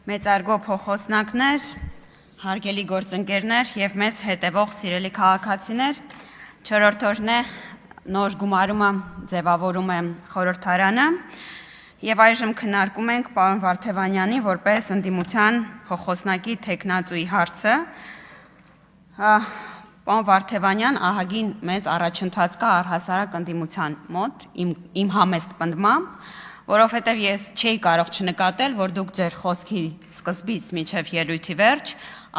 Մեծարգո փոխոսնակներ, հարգելի գործընկերներ եւ մեզ հետևող սիրելի քաղաքացիներ, 4-րդ օրն է նոր գումարումը ձևավորում է խորհրդարանը եւ այժմ քննարկում ենք պարոն Վարդևանյանի որպես ընդդիմության փոխոսնակի թեկնածուի հարցը։ Պարոն Վարդևանյան ահագին մեծ առաջընթաց կա առհասարակ ընդդիմության մոտ, իմ համեստ պնդմամբ, որովհետև ես չէի կարող չնկատել, որ դուք ձեր խոսքի սկզբից մինչև ելույթի վերջ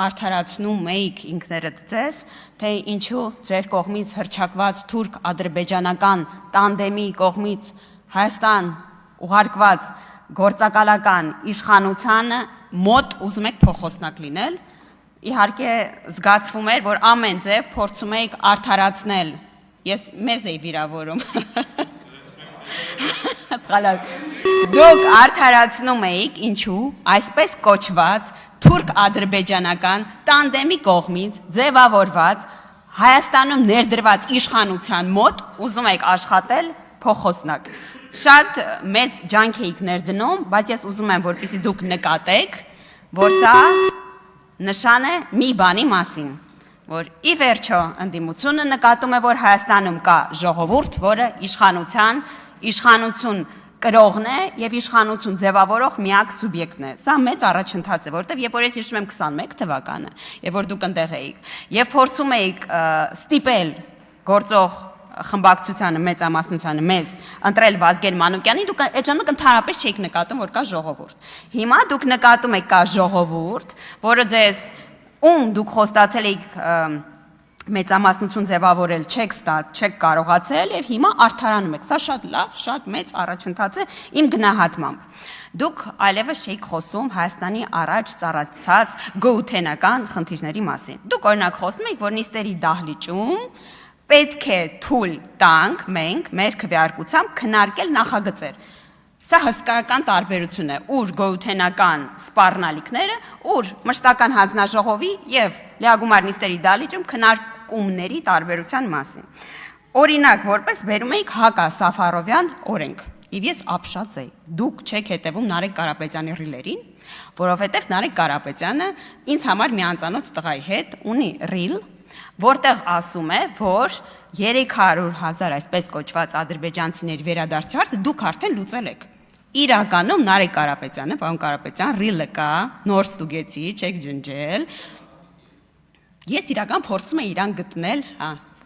արդարացնում էիք ինքներդ ձեզ, թե ինչու ձեր կողմից հռչակված թուրք-ադրբեջանական տանդեմի կողմից Հայաստան ուղարկված գործակալական իշխանությանը մոտ ուզում եք փոխոսնակ լինել, իհարկե զգացվում էր, որ ամեն ձև փորձում էիք արդարացնել, ես մեզ էի վիրավորում, դուք արդարացնում էիք ինչու այսպես կոչված թուրք-ադրբեջանական տանդեմի կողմից ձևավորված Հայաստանում ներդրված իշխանության մոտ ուզում եք աշխատել փոխոսնակ։ Շատ մեծ ջանք էիք ներդնում, բայց ես ուզում եմ, որպեսզի դուք նկատեք, որ դա նշան է մի բանի մասին, որ ի վերջո ընդդիմությունը նկատում է, որ Հայաստանում կա ժողովուրդ, որը իշխանություն կրողն է եւ իշխանություն ձևավորող միակ սուբյեկտն է։ Սա մեծ առաջընթաց է, որտեղ երբ որ ես հիշում եմ 21 թվականը, երբ որ դուք այնտեղ էիք, եւ փորձում էիք ստիպել գործող խմբակցությանը մեծամասնությանը մեզ ընտրել Վազգեն Մանուկյանին, դուք այդ ժամանակ ընդհանրապես չէիք նկատում, որ կա ժողովուրդ։ Հիմա դուք նկատում եք կա ժողովուրդ, որը ձեզ դուք խոստացել եք մեծամասնություն ձևավորել չեք կարողացել եւ հիմա արդարանում եք։ Սա շատ լավ, շատ մեծ առաջընթաց է իմ գնահատմամբ։ Դուք այլևս չէիք խոսում Հայաստանի առաջ ծառացած գոութենական խնդիրների մասին։ Դուք օրինակ խոսում եք, որ նիստերի դահլիճում պետք է թույլ տանք մենք մեր քվեարկությամբ քննարկել նախագծեր։ Սա հսկայական տարբերություն է, ուր գոութենական սպառնալիքները, ուր մշտական հանձնաժողովի եւ լիագումար նիստերի դահլիճում քննարկումների տարբերության մասին։ Օրինակ, որպես վերում էիք Հակա Սաֆարովյան օրենք։ Եվ ես ապշած էի։ Դուք չեք հետևում Նարեկ Կարապետյանի ռիլերին, որովհետեւ Նարեկ Կարապետյանը ինձ համար մի անծանոթ տղայի հետ ունի ռիլ, որտեղ ասում է, որ 300,000 այսպես կոչված ադրբեջանցիների վերադարձի հարցը դուք արդեն լուծել եք։ Իրականում Նարեկ Կարապետյանը, պարոն Կարապետյան, ռիլը կա, նոր ստուգեցի, չեք ջնջել։ Ես իրական փորձում եմ իրան գտնել,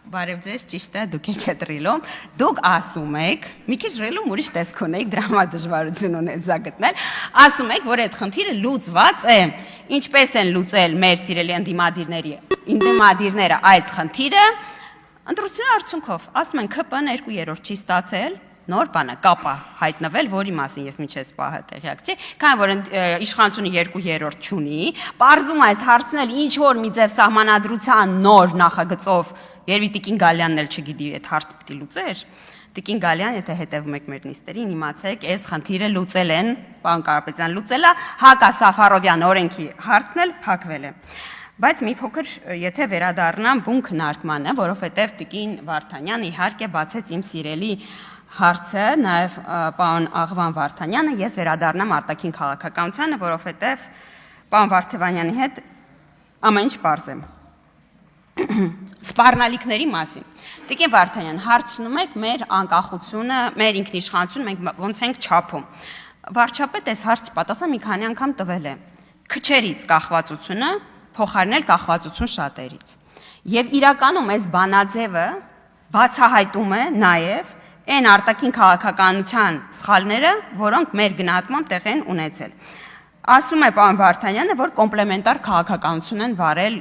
բարև ձեզ, ճիշտ է, դուք եք այդ ռիլում, դուք ասում եք, մի քիչ ռիլում ուրիշ տեսք ունեիք, դրա համար դժվարություն ունեք դա գտնել, ասում եք, որ այդ խնդիրը լուծված է, ինչպես են լուծել մեր սիրելի ընդդիմադիրները այս խնդիրը, ընտրությունների արդյունքով, ասում են ԿՊ-ն 2/3 չի ստացել, նոր բանը կապա հայտնվել, որի մասին ես միջից պահը տեղյակ չի, քանի որ իշխանությունը 2/3 չունի, պարզում այս հարցն էլ ինչ որ մի ձև սահմանադրության նոր նախագծով, երևի Տիկին Գալյանն էլ չգիտի այդ հարցը պիտի լուծեր։ Տիկին Գալյան, եթե հետևում եք մեր նիստերին, իմացեք, այս խնդիրը լուծել են, պարոն Կարապետյան լուծել է, Հակա Սաֆարովյան օրենքի հարցն էլ փակվել է։ Բայց մի փոքր, եթե վերադառնամ բուն քննարկմանը, որովհետև Տիկին Վարդանյանը իհարկե բացեց իմ սիրելի հարցը, նաև պարոն Աղվան Վարդանյանը, ես վերադառնամ արտաքին քաղաքականությանը, որովհետև պարոն Վարդևանյանի հետ ամեն ինչ պարզ է։ Սպառնալիքների մասին։ Տիկին Վարդանյան, հարցնում եք մեր անկախությունը, մեր ինքնիշխանությունը մենք ոնց ենք չափում։ Վարչապետ այս հարցի պատասխան մի քանի անգամ տվել է։ Քչերից կախվածությունը փոխարինել կախվածություն շատերից։ Եվ իրականում այս բանաձևը բացահայտում է նաև այն արտաքին քաղաքականության սխալները, որոնք մեր գնահատմամբ տեղ են ունեցել։ Ասում է պարոն Վարդանյանը, որ կոմպլեմենտար քաղաքականություն են վարել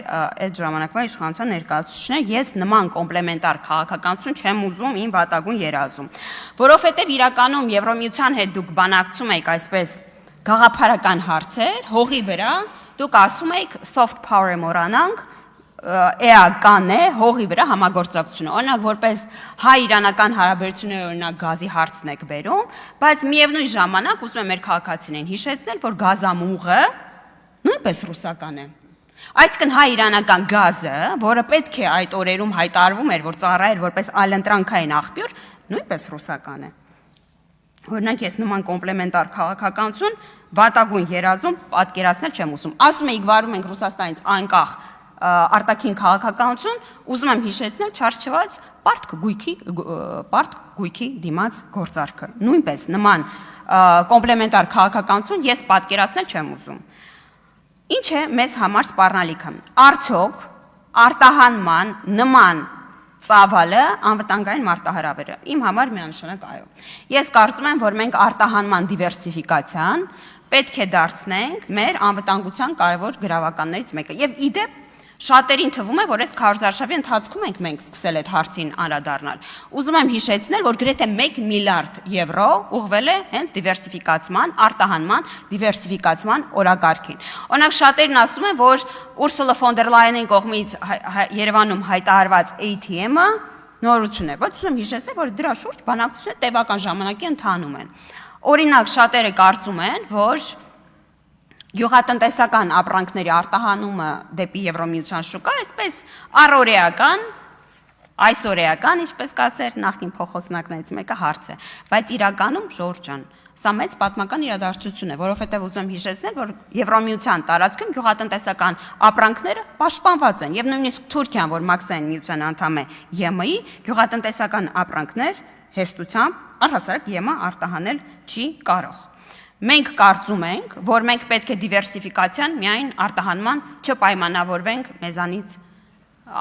այդ ժամանակվա իշխանության ներկայացուցիչները, ես նման կոմպլեմենտար քաղաքականություն չեմ ուզում իմ վատագույն երազում, որովհետև իրականում Եվրոմիության հետ դուք բանակցում եք այսպես գաղափարական հարցեր, հողի վրա, դուք ասում եք soft power-ը մոռանանք, էական է հողի վրա համագործակցությունը, օրինակ որպես հայ-իրանական հարաբերությունների օրինակ գազի հարցն եք բերում, բայց միևնույն ժամանակ ուզում եմ մեր քաղաքացիներին հիշեցնել, որ գազամուղը նույնպես ռուսական է։ Այսինքն հայ-իրանական գազը, որը պետք է այդ օրերում հայտարարվում էր, որ ծառայեր որպես այլընտրանքային աղբյուր, նույնպես ռուսական է։ Օրինակ ես նման կոմպլեմենտար քաղաքականություն վատագույն երազում պատկերացնել չեմ ուզում։ Ասում էիք վարում ենք Ռուսաստանից անկախ արտաքին քաղաքականություն, ուզում եմ հիշեցնել չարչված պարտք գույքի դիմաց գործարքը։ Նույնպես նման կոմպլեմենտար քաղաքականություն ես պատկերացնել չեմ ուզում։ Ինչ է մեզ համար սպառնալիքը։ Արդյոք արտահանման նման ծավալը անվտանգային մարտահրավերը։ Իմ համար միանշանակ այո։ Ես կարծում եմ, որ մենք արտահանման դիվերսիֆիկացիան պետք է դարձնենք մեր անվտանգության կարևոր գրավականներից մեկը։ Եվ իդեպ շատերին թվում է, որ այս քարոզարշավի ընթացքում ենք մենք սկսել այդ հարցին անդրադառնալ։ Ուզում եմ հիշեցնել, որ գրեթե 1 միլիարդ եվրո ուղղվել է հենց դիվերսիֆիկացման, արտահանման դիվերսիֆիկացման օրակարգին։ Օրինակ շատերն ասում են, որ Ուրսուլա ֆոն դեր Լայենի կողմից Երևանում հայտարարված ATM-ը նորություն է։ Բայց ուզում եմ հիշեցնել, որ դրա շուրջ բանակցությունները տևական ժամանակի ընթանում են։ Օրինակ շատերը կարծում են, որ գյուղատնտեսական ապրանքների արտահանումը դեպի Եվրոմիության շուկա, այսպես առօրեական, այսօրեական, ինչպես կասեր նախկին փոխոսնակներից մեկը հարց է, բայց իրականում Ժորժ ջան, սա մեծ պատմական իրադարձություն է, որովհետև ուզում եմ հիշեցնել, որ Եվրոմիության տարածքում գյուղատնտեսական ապրանքները պաշտպանված են, եւ նույնիսկ Թուրքիան, որ մաքսային միության անդամ է ԵՄ-ի, գյուղատնտեսական ապրանքներ հեշտությամբ առհասարակ ԵՄ արտահանել չի կարող։ Մենք կարծում ենք, որ մենք պետք է դիվերսիֆիկացիան միայն արտահանման չպայմանավորվենք մեզանից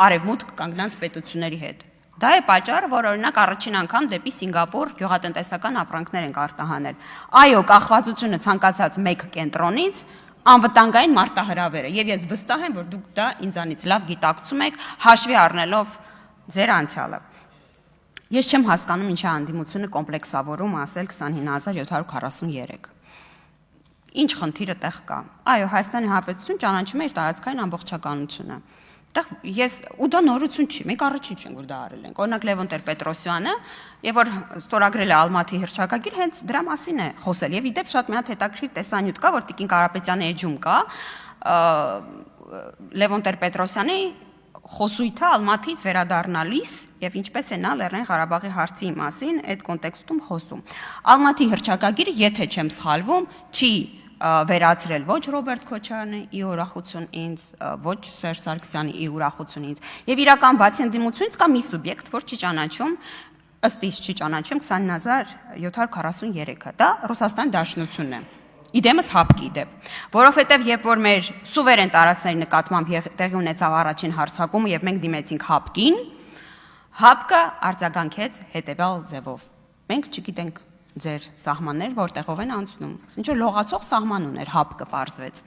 արևմուտք կանգնած պետությունների հետ։ Դա է պատճառը, որ օրինակ առաջին անգամ դեպի Սինգապուր գյուղատնտեսական ապրանքներ ենք արտահանել։ Այո, կախվածությունը ցանկացած մեկ կենտրոնից անվտանգային մարտահրավեր է, եւ ես վստահ եմ, որ դուք դա ինձանից լավ գիտակցում եք, հաշվի առնելով ձեր անցյալը։ Ես չեմ հասկանում ինչի անդիմությունը կոմպլեքսավորում ասել 29743։ Ինչ խնդիրը տեղ կա։ Այո, Հայաստանի Հանրապետություն ճանաչում է իր տարածքային ամբողջականությունը։ Ես ու դա նորություն չի, մենք առաջին չենք որ դա արել ենք։ Օրինակ Լևոն Տեր-Պետրոսյանը, եւ որ ստորագրել է Ալմատի հռչակագիր, հենց դրա մասին է խոսել։ Եվ իդեպ շատ մի հատ հետաքրքիր տեսանյութ կա, որ Տիկին Կարապետյանի էջում կա Լևոն Տեր-Պետրոսյանի խոսույթը Ալմատից վերադառնալիս եւ ինչպես է նա Լեռնային Ղարաբաղի հարցի մասին այդ կոնտեքստում խոսում։ Ալմատի հռչակագիրը, եթե չեմ սխալվում, չի վերացրել ոչ Ռոբերտ Քոչարյանի ի ուրախություն ինձ, ոչ Սերժ Սարգսյանի ի ուրախություն ինձ։ Եվ իրական բացի ընդդիմությունից կա մի սուբյեկտ, որ չի ճանաչում, ըստ իս չի ճանաչում 20743-ը, դա Ռուսաստանի Դաշնությունն է։ Իդեմս հապկի դեպ, որովհետև երբ որ մեր սուվերեն տարածքների նկատմամբ տեղի ունեցավ առաջին հարձակումը եւ մենք դիմեցինք հապկին, հապկը արձագանքեց հետեւյալ ձևով. մենք չգիտենք ձեր սահմաններ որտեղով են անցնում։ Ինչ որ լողացող սահման ուներ հապկը պարզվեց։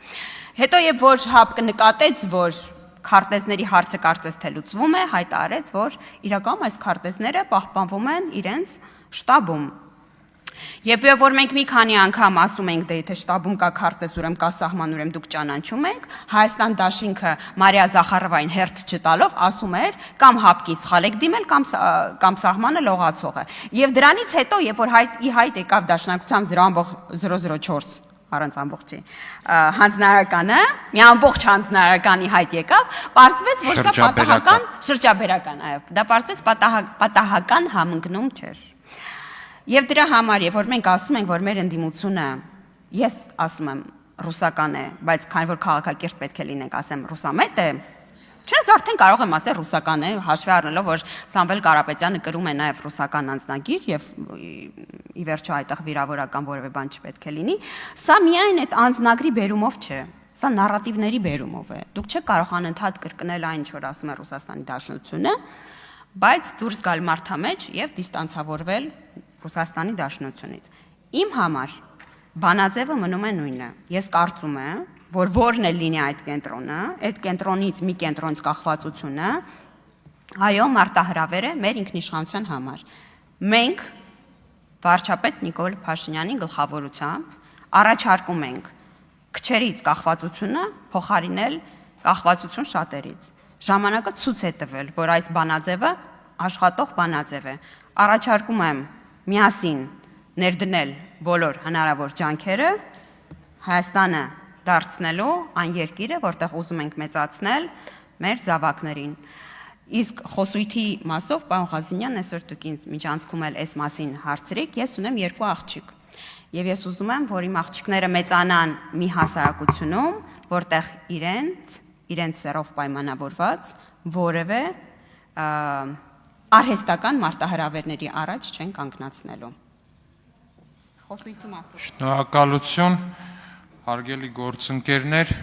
Հետո երբ որ հապկը նկատեց, որ քարտեզների հարցը կարծես թե լուծվում է, հայտարարեց, որ իրականում այս քարտեզները պահպանվում են իրենց շտաբում։ Եվ որ մենք մի քանի անգամ ասում ենք, դե եթե շտաբում կա քարտեզ, ուրեմն կա սահման, ուրեմն դուք ճանաչում եք, Հայաստան դաշինքը Մարիա Զախարովային հերթ չտալով ասում էր, կամ հապկի սխալ եք դիմել, կամ սահմանը լողացող է։ Եվ դրանից հետո, երբ որ ի հայտ եկավ Դաշնակցության 0.004 առանց ամբողջի հանձնարարականը, մի ամբողջ հանձնարարականի հայտ եկավ, պարզվեց, որ սա պատահական շրջաբերական, այո, դա պարզվեց պատահական համընկնում չէր։ Եվ դրա համար, երբ որ մենք ասում ենք, որ մեր ընդդիմությունը, ես ասում եմ ռուսական է, բայց քանի որ քաղաքակիրթ պետք է լինենք, ասեմ ռուսամետ է, չնայած արդեն կարող եմ ասել ռուսական է, հաշվի առնելով, որ Սամվել Կարապետյանը կրում է նաև ռուսական անձնագիր եւ ի վերջո այդտեղ վիրավորական որևէ բան չպետք է լինի, սա միայն այդ անձնագրի բերումով չէ, սա նարատիվների բերումով է։ Դուք չեք կարող անընդհատ կրկնել այն, ինչ որ ասում է Ռուսաստանի Դաշնությունը, բայց դուրս գալ մարդամեջ եւ դիստանցավորվել Ռուսաստանի Դաշնությունից։ Իմ համար բանաձևը մնում է նույնը։ Ես կարծում եմ, որ որն է լինի այդ կենտրոնը, այդ կենտրոնից մի կենտրոնից կախվածությունը, այո, մարտահրավեր է մեր ինքնիշխանության համար։ Մենք վարչապետ Նիկոլ Փաշինյանի գլխավորությամբ առաջարկում ենք քչերից կախվածությունը փոխարինել կախվածություն շատերից։ Ժամանակը ցույց է տվել, որ այս բանաձևը աշխատող բանաձև է։ Առաջարկում եմ միասին ներդնել բոլոր հնարավոր ջանքերը Հայաստանը դարձնելու այն երկիրը, որտեղ ուզում ենք մեծացնել մեր զավակներին։ Իսկ խոսույթի մասով, պարոն Ղազինյան, այսօր դուք ինձ միջանցքում էլ այս մասին հարցրիք, ես ունեմ 2 աղջիկ։ Եվ ես ուզում եմ, որ իմ աղջիկները մեծանան մի հասարակությունում, որտեղ իրենց սեռով պայմանավորված որևէ արհեստական մարտահրավերների առաջ չեն կանգնացնելու։ Խոսույթի մասով։ Շնորհակալություն, հարգելի գործընկերներ։